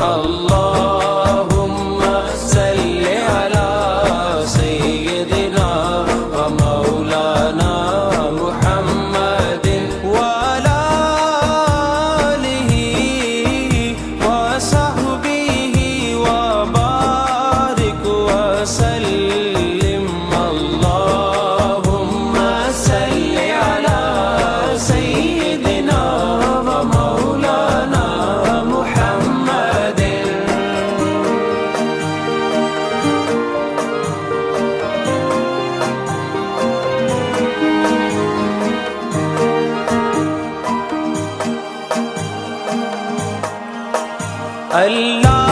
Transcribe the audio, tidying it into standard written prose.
अल्लाहुम्मा सल्लि अला सय्यिदिना व मौलाना मुहम्मदिन व अला आलिहि व सहबिहि व बारिक व सल्लिम। अल्लाहुम्मा सल्लि अला सय्यिदिना व मौलाना मुहम्मदिन। अल्लाह